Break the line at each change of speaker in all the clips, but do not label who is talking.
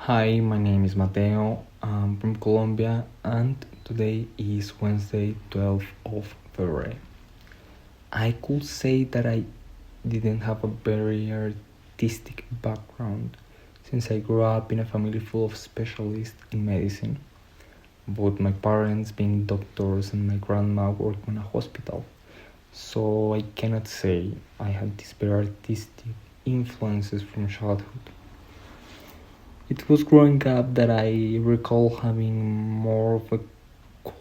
Hi, my name is Mateo. I'm from Colombia, and today is Wednesday, 12th of February. I could say that I didn't have a very artistic background since I grew up in a family full of specialists in medicine, both my parents being doctors and my grandma working in a hospital. So I cannot say I had these very artistic influences from childhood. It was growing up that I recall having more of a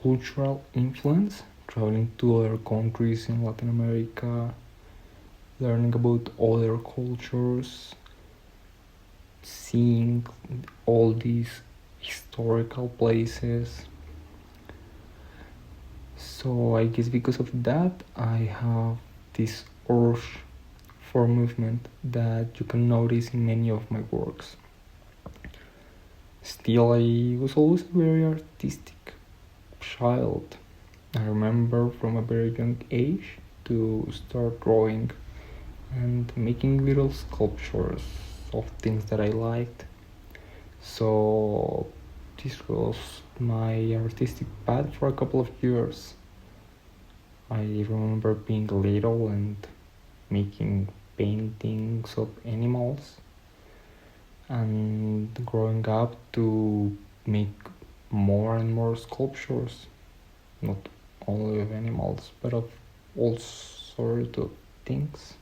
cultural influence, traveling to other countries in Latin America, learning about other cultures, seeing all these historical places. So I guess because of that, I have this urge for movement that you can notice in many of my works. Still, I was always a very artistic child. I remember from a very young age to start drawing and making little sculptures of things that I liked. So this was my artistic path for a couple of years. I remember being little and making paintings of animals and growing up to make more and more sculptures, not only of animals but of all sorts of things.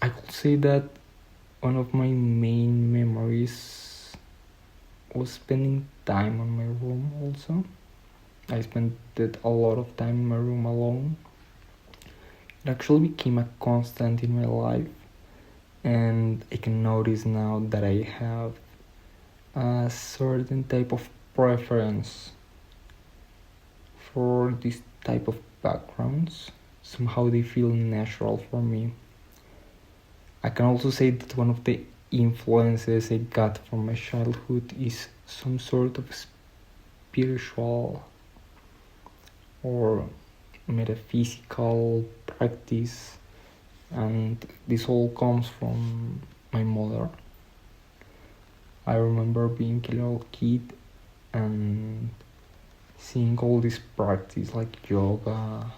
I could say that one of my main memories was spending time on my room also. I spent a lot of time in my room alone. It actually became a constant in my life, and I can notice now that I have a certain type of preference for this type of backgrounds. Somehow they feel natural for me. I can also say that one of the influences I got from my childhood is some sort of spiritual or metaphysical practice, and this all comes from my mother. I remember being a little kid and seeing all this practice like yoga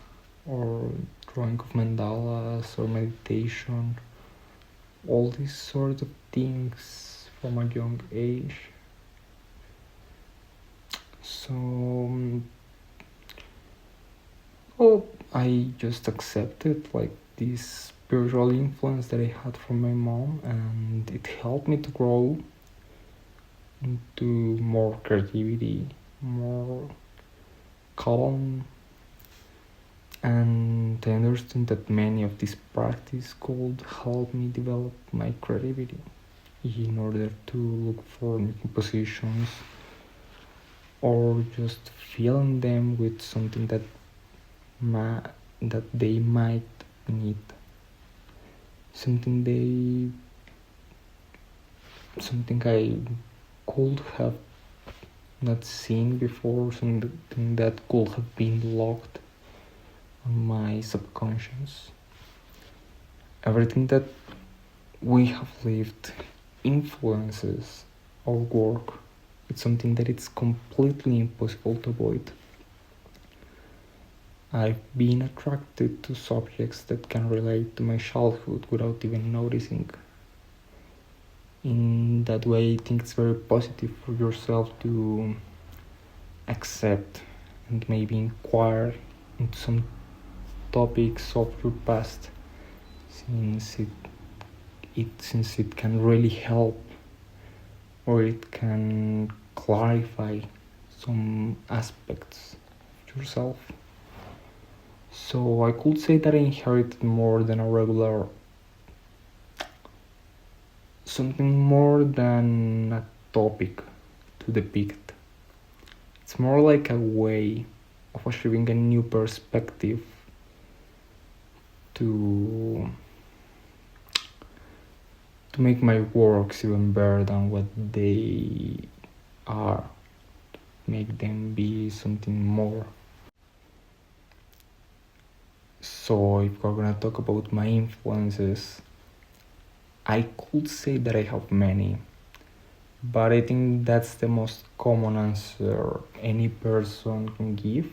or drawing of mandalas or meditation, all these sort of things from a young age. So I just accepted like this spiritual influence that I had from my mom, and it helped me to grow into more creativity, more calm, and I understand that many of these practices could help me develop my creativity in order to look for new compositions or just fill them with something that they might need, something I could have not seen before, something that could have been locked on my subconscious. Everything that we have lived influences our work. It's something that it's completely impossible to avoid. I've been attracted to subjects that can relate to my childhood without even noticing. In that way, I think it's very positive for yourself to accept and maybe inquire into some topics of your past, since it can really help, or it can clarify some aspects of yourself. So I could say that I inherited more than a regular, something more than a topic to depict. It's more like a way of achieving a new perspective to make my works even better than what they are, make them be something more. So if we're gonna talk about my influences, I could say that I have many, but I think that's the most common answer any person can give.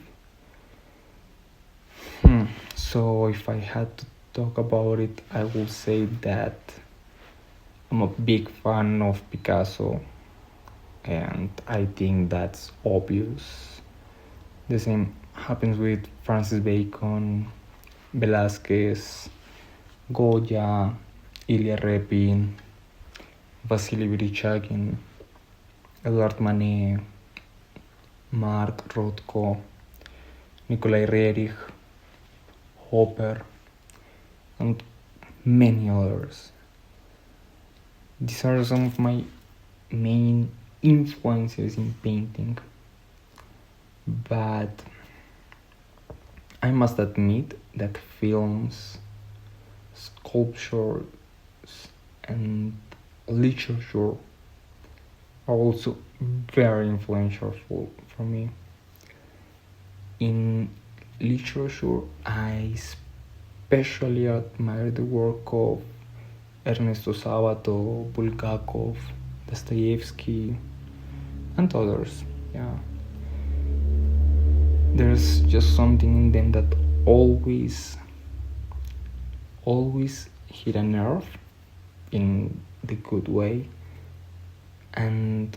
So if I had to talk about it, I would say that I'm a big fan of Picasso, and I think that's obvious. The same happens with Francis Bacon, Velázquez, Goya, Ilya Repin, Vasily Vereshchagin, Edouard Manet, Mark Rothko, Nikolai Rerich, Hopper, and many others. These are some of my main influences in painting, but I must admit that films, sculptures, and literature are also very influential for me. In literature, I especially admire the work of Ernesto Sabato, Bulgakov, Dostoevsky, and others. Yeah, there's just something in them that always hit a nerve in the good way, and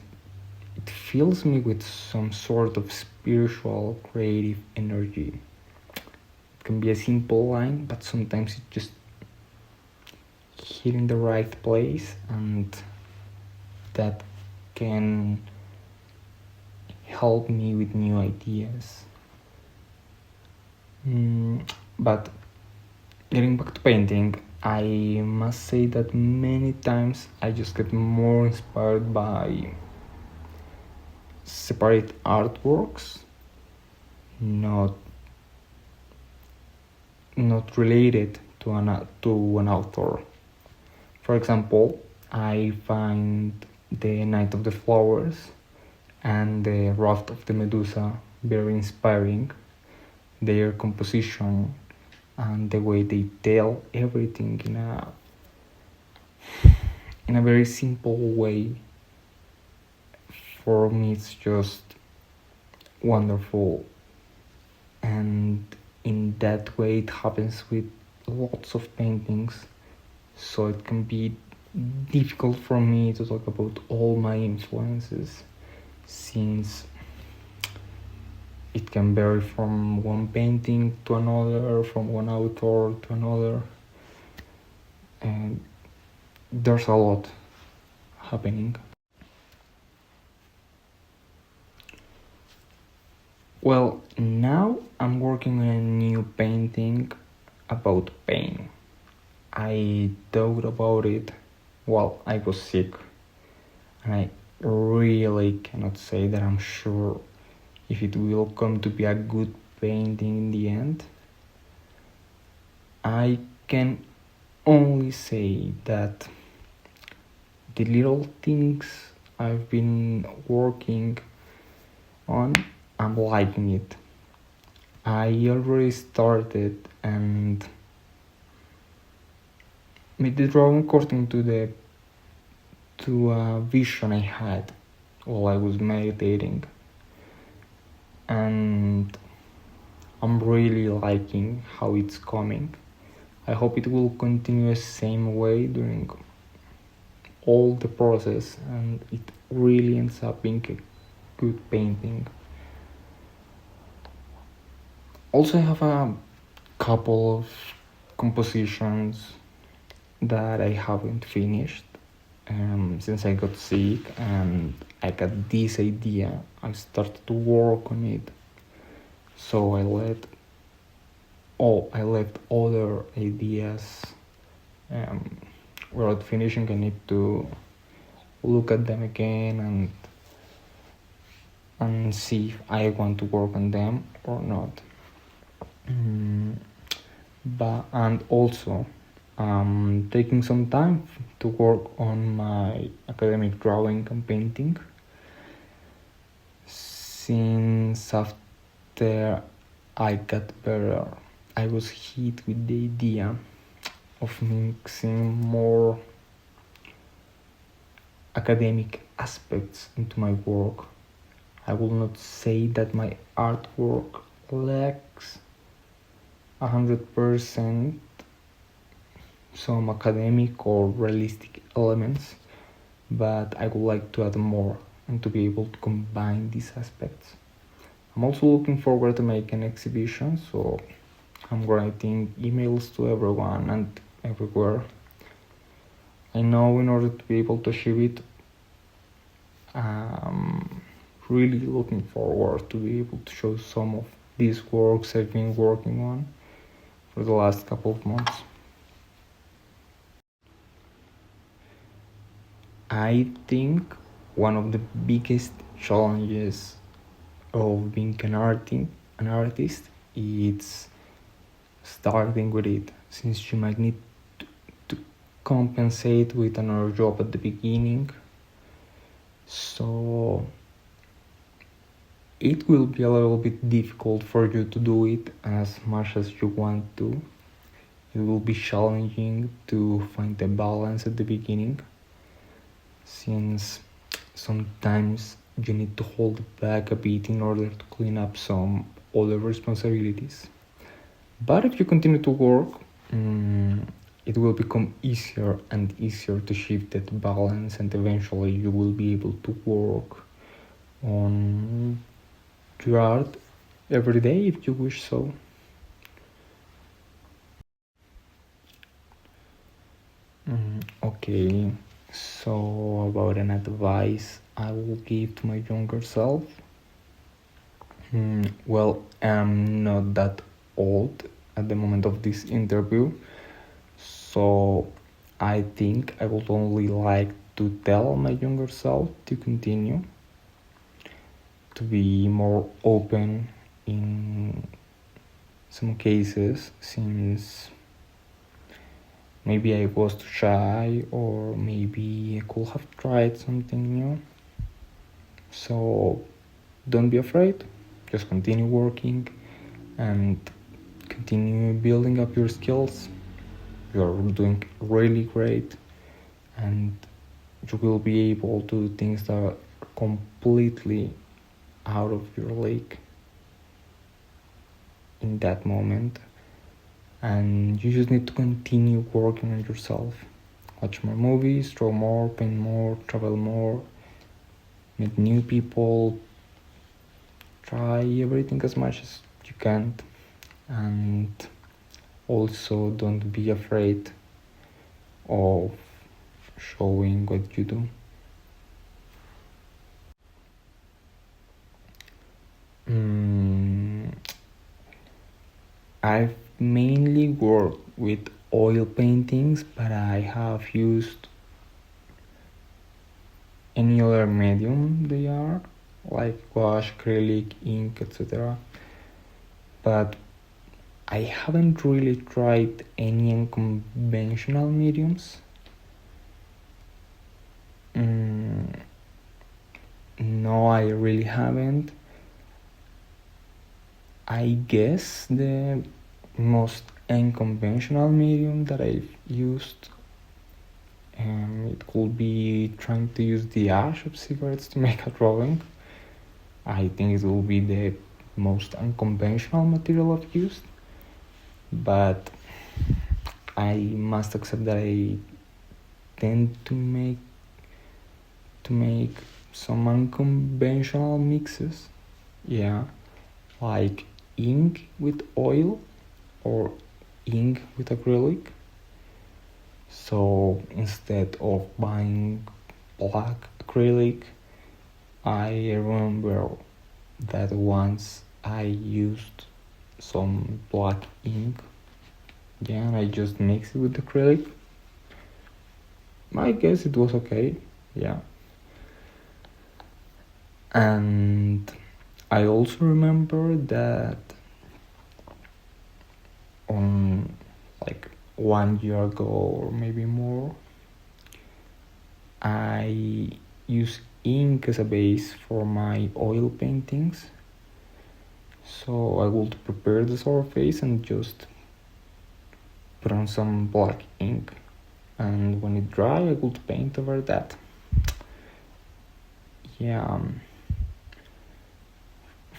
it fills me with some sort of spiritual creative energy. It can be a simple line, but sometimes it just hit in the right place, and that can help me with new ideas. But getting back to painting, I must say that many times I just get more inspired by separate artworks, not related to an author. For example, I find The Night of the Flowers and The Raft of the Medusa very inspiring. Their composition and the way they tell everything in a very simple way, for me it's just wonderful. And in that way it happens with lots of paintings, so it can be difficult for me to talk about all my influences, since it can vary from one painting to another, from one author to another, and there's a lot happening. Well, now I'm working on a new painting about pain. I thought about it while I was sick, and I really cannot say that I'm sure if it will come to be a good painting in the end. I can only say that the little things I've been working on, I'm liking it. I already started and made the drawing according to a vision I had while I was meditating, and I'm really liking how it's coming. I hope it will continue the same way during all the process, and it really ends up being a good painting. Also, I have a couple of compositions that I haven't finished since I got sick, and I got this idea. I started to work on it, so I left other ideas without finishing. I need to look at them again and see if I want to work on them or not. And also taking some time to work on my academic drawing and painting, since after I got better I was hit with the idea of mixing more academic aspects into my work. I will not say that my artwork lacks 100% some academic or realistic elements, but I would like to add more and to be able to combine these aspects. I'm also looking forward to make an exhibition, so I'm writing emails to everyone and everywhere. I know in order to be able to achieve it, I'm really looking forward to be able to show some of these works I've been working on for the last couple of months. I think one of the biggest challenges of being an artist is starting with it, since you might need to compensate with another job at the beginning. So it will be a little bit difficult for you to do it as much as you want to. It will be challenging to find a balance at the beginning, since sometimes you need to hold back a bit in order to clean up some other responsibilities. But if you continue to work, it will become easier and easier to shift that balance, and eventually you will be able to work on your art every day if you wish so. Okay, so about an advice I will give to my younger self. Well, I'm not that old at the moment of this interview, so I think I would only like to tell my younger self to continue to be more open in some cases, since maybe I was too shy, or maybe I could have tried something new. So don't be afraid, just continue working and continue building up your skills. You're doing really great, and you will be able to do things that are completely out of your league in that moment. And you just need to continue working on yourself. Watch more movies, draw more, paint more, travel more, meet new people, try everything as much as you can, and also don't be afraid of showing what you do. I've mainly worked with oil paintings, but I have used any other medium they are, like gouache, acrylic, ink, etc. But I haven't really tried any unconventional mediums. No, I really haven't. I guess the most unconventional medium that I've used, it could be trying to use the ash of cigarettes to make a drawing. I think it will be the most unconventional material I've used, but I must accept that I tend to make some unconventional mixes. Yeah, like ink with oil or ink with acrylic. So instead of buying black acrylic, I remember that once I used some black ink, and I just mixed it with acrylic. I guess it was okay, yeah. And I also remember that on like 1 year ago or maybe more, I use ink as a base for my oil paintings. So I would prepare the surface and just put on some black ink, and when it dry I would paint over that. yeah.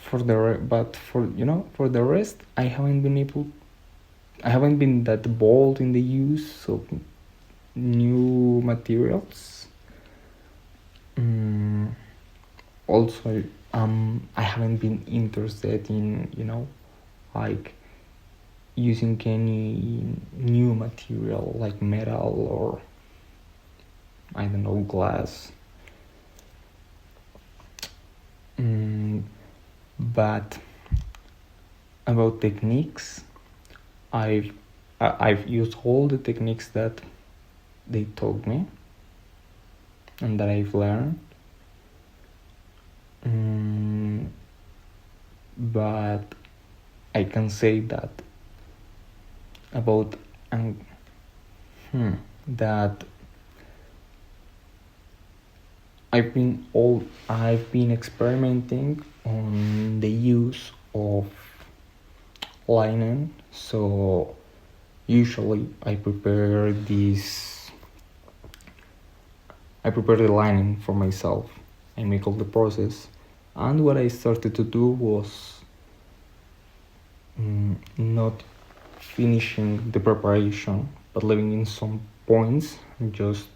But for the rest, I haven't been that bold in the use of new materials. Also, I haven't been interested in like using any new material like metal or I don't know, glass. But about techniques, I've I've used all the techniques that they taught me and that I've learned. But I can say that about that I've been experimenting on the use of linen. So usually I prepare the lining for myself. I make all the process, and what I started to do was not finishing the preparation, but leaving in some points and just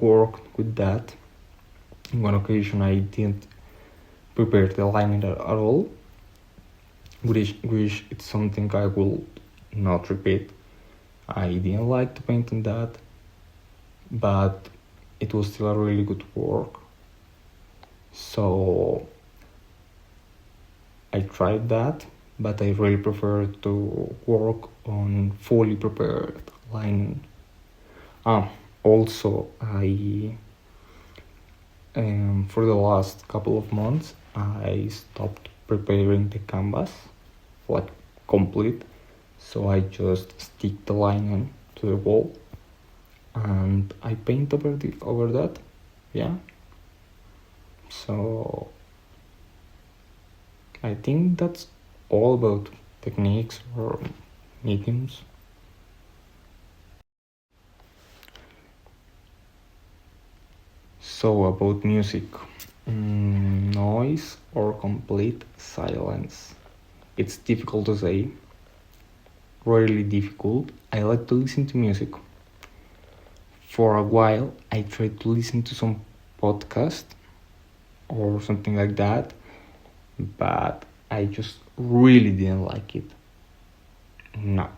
work with that. In one occasion, I didn't prepare the lining at all, which it's something I will not repeat. I didn't like to paint on that, but it was still a really good work. So I tried that, but I really prefer to work on fully prepared lining. Also, I for the last couple of months I stopped preparing the canvas like complete, so I just stick the lining to the wall and I paint over that. Yeah. So I think that's all about techniques or mediums. So about music, noise or complete silence. It's difficult to say, really difficult. I like to listen to music. For a while, I tried to listen to some podcast or something like that, but I just really didn't like it. No.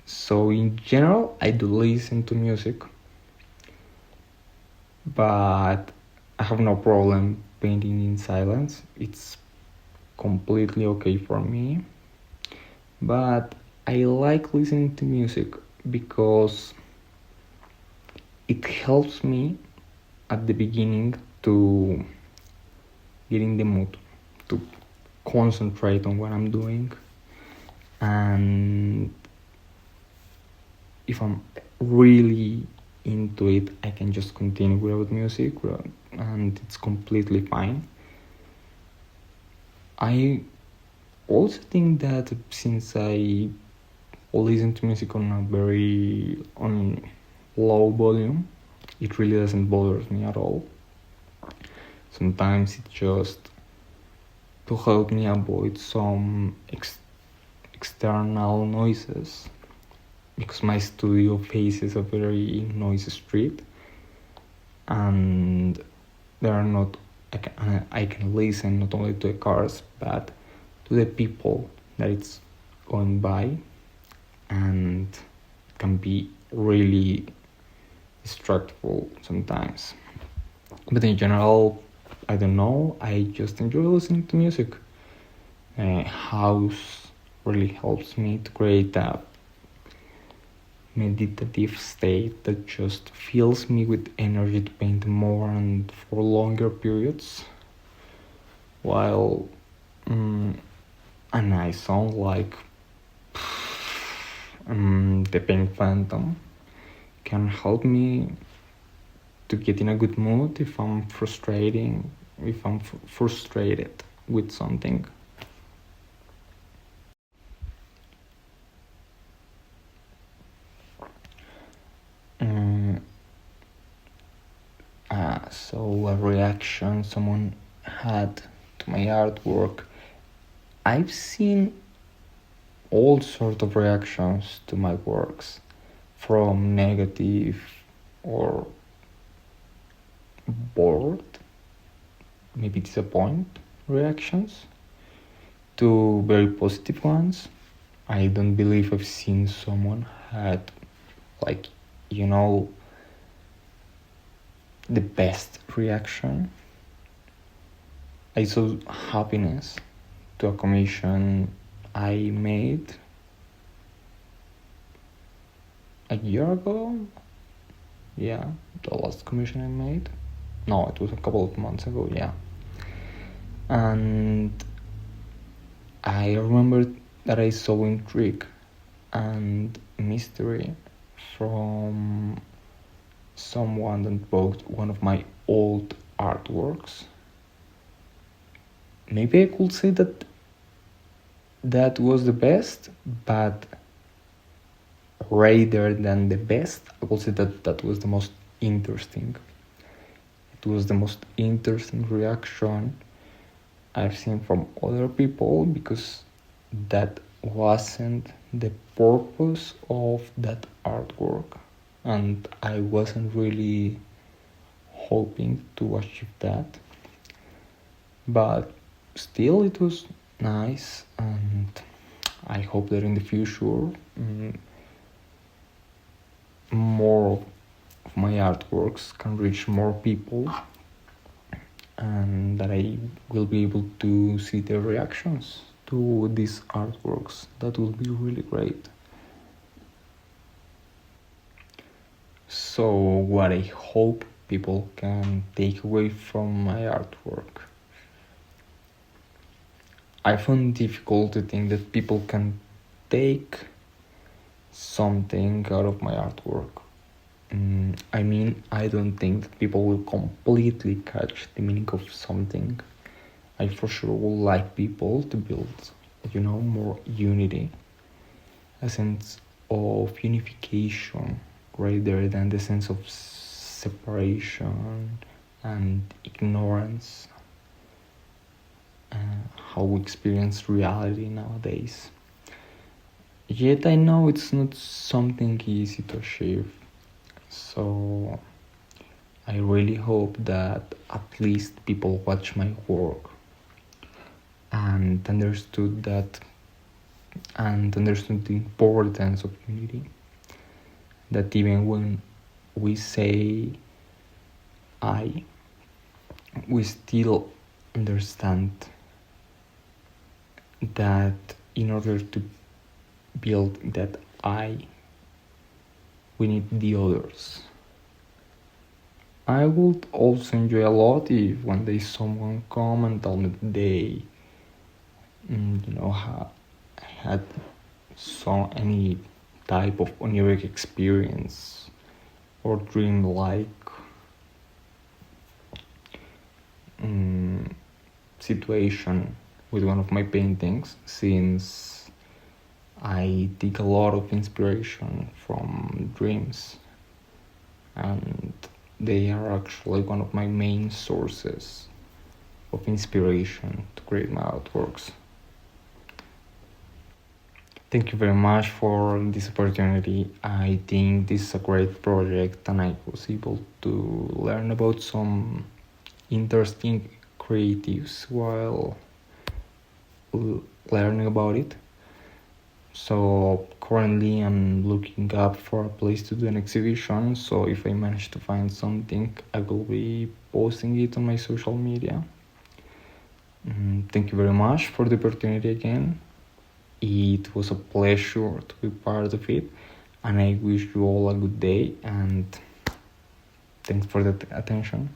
So in general, I do listen to music, but I have no problem painting in silence. It's completely okay for me. But I like listening to music because it helps me at the beginning to get in the mood, to concentrate on what I'm doing. And if I'm really into it, I can just continue without music, and it's completely fine. I also think that since I listen to music on low volume, it really doesn't bother me at all. Sometimes it's just to help me avoid some external noises, because my studio faces a very noisy street, and there are not I can listen not only to the cars but to the people that it's going by, and it can be really distractful sometimes. But in general, I don't know, I just enjoy listening to music. House really helps me to create a meditative state that just fills me with energy to paint more and for longer periods, while a nice song like The Pink Phantom can help me to get in a good mood if I'm frustrated with something. saw a reaction someone had to my artwork. I've seen all sorts of reactions to my works, from negative or bored, maybe disappointed reactions, to very positive ones. I don't believe I've seen someone had, like, you know, the best reaction. I saw happiness to a commission I made a year ago. Yeah, the last commission I made. No, it was a couple of months ago, yeah. And I remember that I saw intrigue and mystery from someone that bought one of my old artworks. Maybe I could say that that was the best, but rather than the best, I would say that that was the most interesting. It was the most interesting reaction I've seen from other people, because that wasn't the purpose of that artwork, and I wasn't really hoping to achieve that. But still, it was nice, and I hope that in the future more of my artworks can reach more people, and that I will be able to see their reactions to these artworks. That will be really great. So what I hope people can take away from my artwork: I found it difficult to think that people can take something out of my artwork. I mean, I don't think that people will completely catch the meaning of something. I for sure would like people to build, more unity, a sense of unification rather than the sense of separation and ignorance, how we experience reality nowadays. Yet I know it's not something easy to achieve. So I really hope that at least people watch my work and understood the importance of unity. That even when we say I, we still understand that in order to build that I, we need the others. I would also enjoy a lot if one day someone come and tell me that they, had any type of oniric experience or dream-like situation with one of my paintings, since I take a lot of inspiration from dreams, and they are actually one of my main sources of inspiration to create my artworks. Thank you very much for this opportunity. I think this is a great project, and I was able to learn about some interesting creatives while learning about it. So currently I'm looking up for a place to do an exhibition, so if I manage to find something, I will be posting it on my social media. Thank you very much for the opportunity again. It was a pleasure to be part of it, and I wish you all a good day, and thanks for the attention.